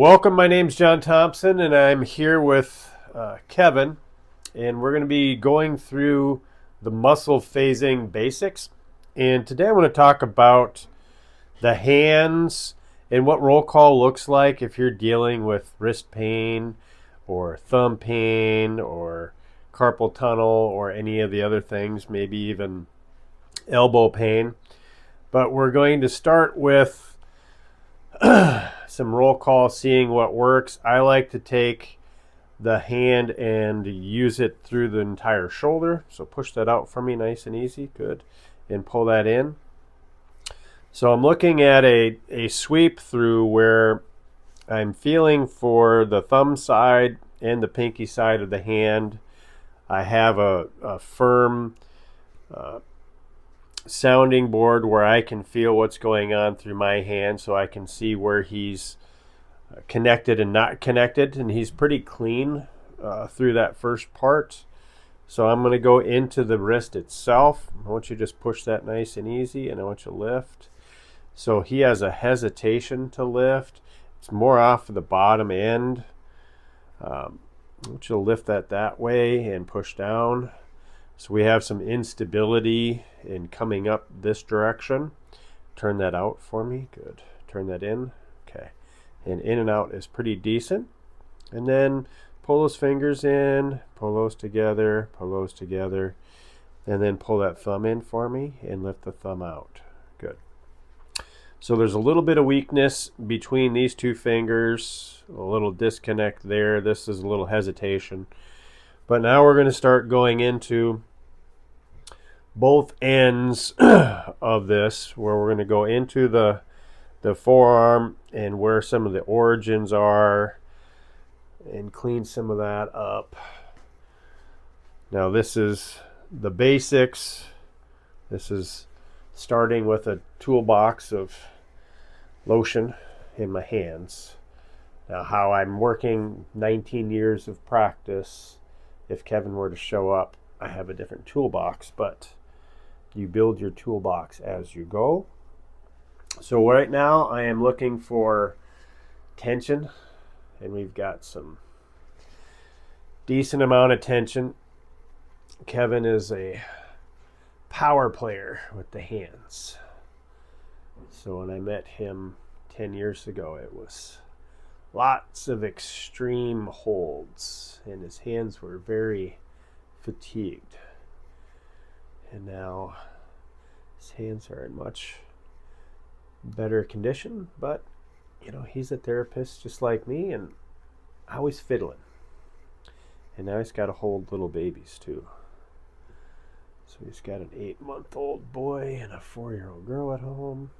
Welcome, my name's John Thompson, and I'm here with Kevin, and we're going to be going through the muscle phasing basics. And today I want to talk about the hands and what roll call looks like if you're dealing with wrist pain or thumb pain or carpal tunnel or any of the other things, maybe even elbow pain. But we're going to start with some roll call, seeing what works. I like to take the hand and use it through the entire shoulder. So push that out for me nice and easy. Good. And pull that in. So I'm looking at a sweep through where I'm feeling for the thumb side and the pinky side of the hand. I have a firm sounding board where I can feel what's going on through my hand, so I can see where he's connected and not connected, and he's pretty clean through that first part. So I'm going to go into the wrist itself. I want you to just push that nice and easy, and I want you to lift. So he has a hesitation to lift. It's more off the bottom end. I want you to lift that way and push down. So we have some instability in coming up this direction. Turn that out for me. Good. Turn that in. Okay. And in and out is pretty decent. And then pull those fingers in, pull those together, and then pull that thumb in for me and lift the thumb out. Good. So there's a little bit of weakness between these two fingers, a little disconnect there. This is a little hesitation. But now we're going to start going into both ends of this, where we're going to go into the forearm and where some of the origins are and clean some of that up. Now this is the basics. This is starting with a toolbox of lotion in my hands. Now how I'm working 19 years of practice, if Kevin were to show up, I have a different toolbox, but you build your toolbox as you go. So right now I am looking for tension, and we've got some decent amount of tension. Kevin is a power player with the hands. So when I met him 10 years ago, it was lots of extreme holds, and his hands were very fatigued. And now his hands are in much better condition, but you know, he's a therapist just like me, and I was fiddling. And now he's got to hold little babies too. So he's got an 8-month-old boy and a 4-year-old girl at home.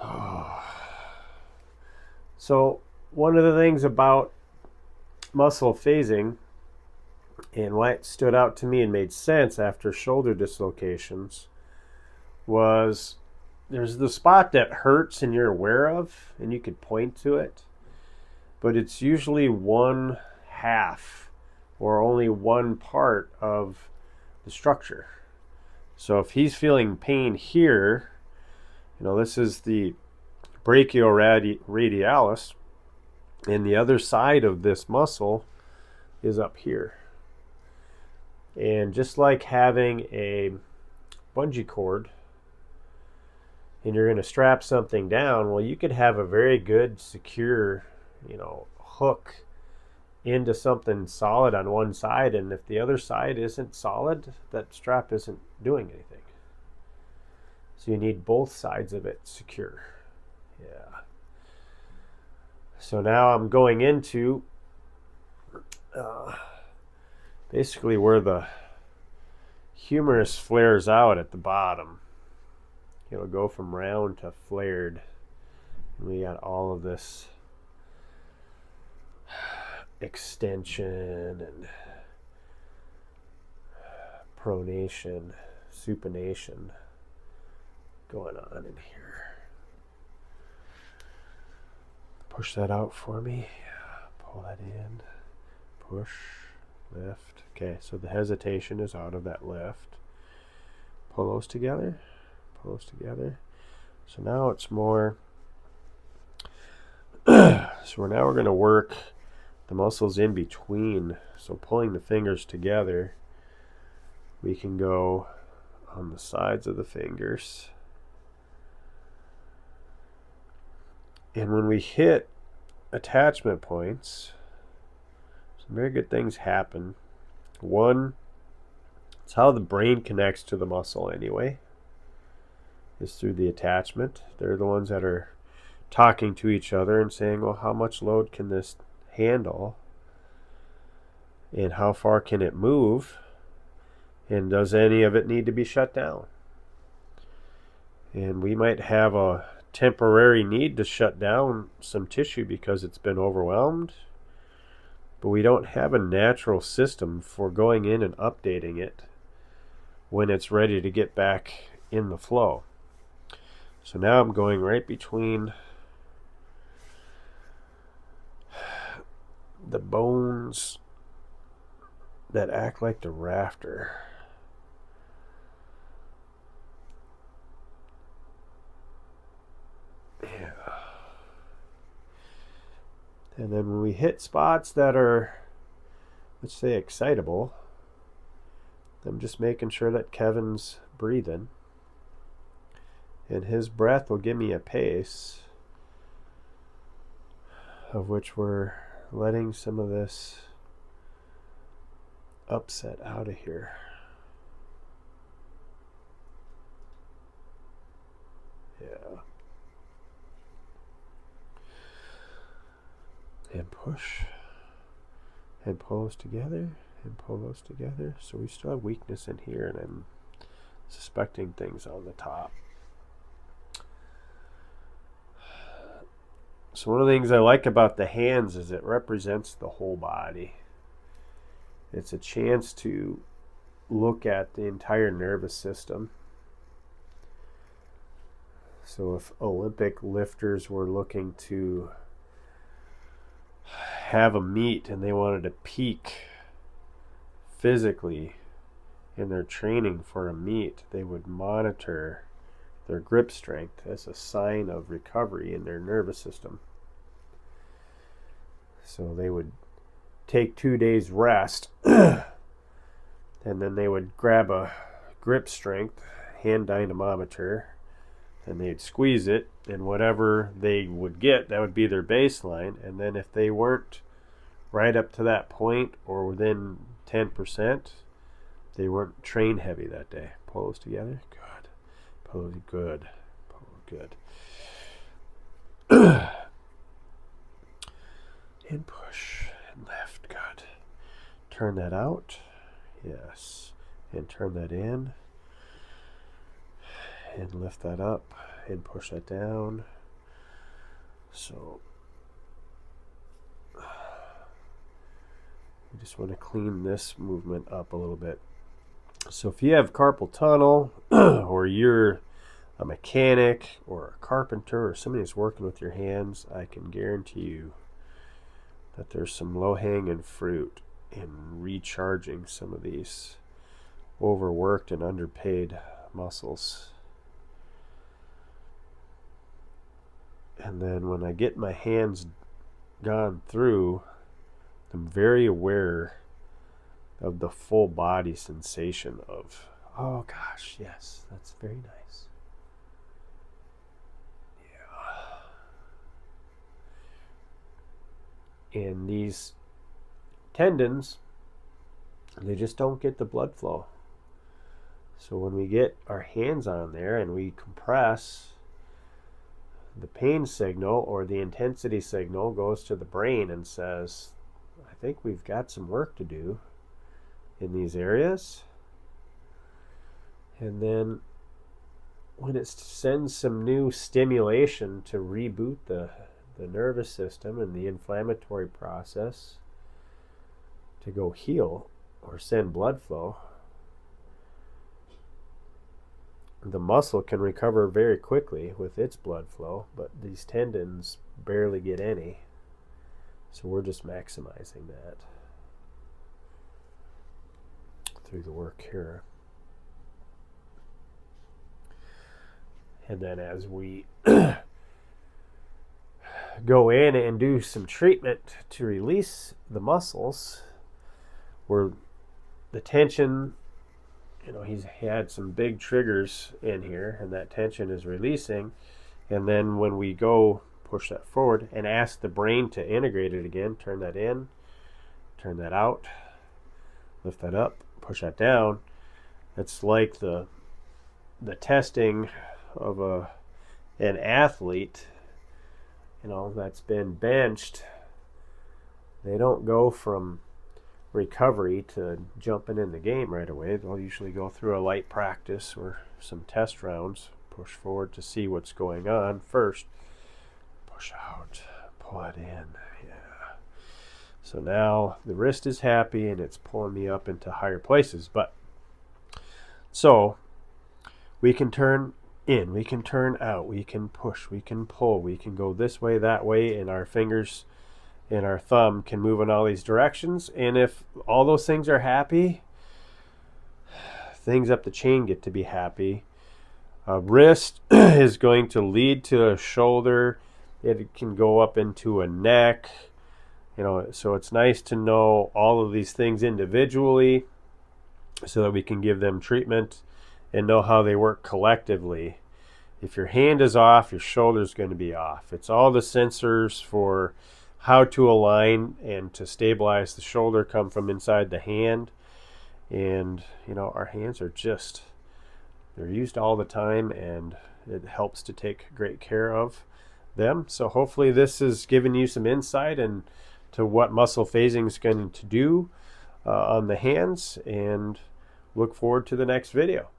Oh. So one of the things about muscle phasing, and why it stood out to me and made sense after shoulder dislocations, was there's the spot that hurts and you're aware of, and you could point to it, but it's usually one half or only one part of the structure. So if he's feeling pain here, you know, this is the brachioradialis, and the other side of this muscle is up here. And just like having a bungee cord and you're going to strap something down, well, you could have a very good, secure, hook into something solid on one side, and if the other side isn't solid, that strap isn't doing anything. So you need both sides of it secure. Yeah. So now I'm going into basically where the humerus flares out at the bottom. It'll go from round to flared. And we got all of this extension and pronation, supination going on in here. Push that out for me. Pull that in. Push. Lift. Okay, so the hesitation is out of that lift. Pull those together. Pull those together. So now it's more So now we're going to work the muscles in between. So pulling the fingers together, we can go on the sides of the fingers. And when we hit attachment points, some very good things happen. One, it's how the brain connects to the muscle anyway, is through the attachment. They're the ones that are talking to each other and saying, well, how much load can this handle? And how far can it move? And does any of it need to be shut down? And we might have a temporary need to shut down some tissue because it's been overwhelmed, but we don't have a natural system for going in and updating it when it's ready to get back in the flow. So now I'm going right between the bones that act like the rafter. Yeah. And then when we hit spots that are, let's say, excitable, I'm just making sure that Kevin's breathing. And his breath will give me a pace of which we're letting some of this upset out of here. Yeah. And push. And pull those together. And pull those together. So we still have weakness in here, and I'm suspecting things on the top. So one of the things I like about the hands is it represents the whole body. It's a chance to look at the entire nervous system. So if Olympic lifters were looking to have a meet and they wanted to peak physically in their training for a meet, they would monitor their grip strength as a sign of recovery in their nervous system. So they would take 2 days rest and then they would grab a grip strength hand dynamometer and they'd squeeze it, and whatever they would get, that would be their baseline. And then if they weren't right up to that point or within 10%, they weren't train heavy that day. Pull those together. Good. Pull those good. Pull good. And push and lift. Good. Turn that out. Yes. And turn that in. And lift that up and push that down. So we just want to clean this movement up a little bit. So if you have carpal tunnel or you're a mechanic or a carpenter or somebody that's working with your hands, I can guarantee you that there's some low-hanging fruit in recharging some of these overworked and underpaid muscles. And then when I get my hands gone through, I'm very aware of the full body sensation of, oh gosh, yes, that's very nice. Yeah. And these tendons, they just don't get the blood flow. So when we get our hands on there and we compress, the pain signal or the intensity signal goes to the brain and says, I think we've got some work to do in these areas. And then when it sends some new stimulation to reboot the nervous system and the inflammatory process to go heal or send blood flow, the muscle can recover very quickly with its blood flow, but these tendons barely get any. So we're just maximizing that through the work here. And then as we go in and do some treatment to release the muscles where the tension, he's had some big triggers in here, and that tension is releasing. And then when we go push that forward and ask the brain to integrate it again, turn that in, turn that out, lift that up, push that down. It's like the testing of an athlete, that's been benched. They don't go from recovery to jumping in the game right away. They'll usually go through a light practice or some test rounds, push forward to see what's going on first, push out, pull it in. Yeah. So now the wrist is happy and it's pulling me up into higher places. But so we can turn in, we can turn out, we can push, we can pull, we can go this way, that way, and our fingers and our thumb can move in all these directions. And if all those things are happy, things up the chain get to be happy. A wrist is going to lead to a shoulder. It can go up into a neck. So it's nice to know all of these things individually so that we can give them treatment and know how they work collectively. If your hand is off, your shoulder is going to be off. It's all the sensors for how to align and to stabilize the shoulder come from inside the hand. And our hands are they're used all the time, and it helps to take great care of them. So hopefully this has given you some insight into what muscle phasing is going to do on the hands, and look forward to the next video.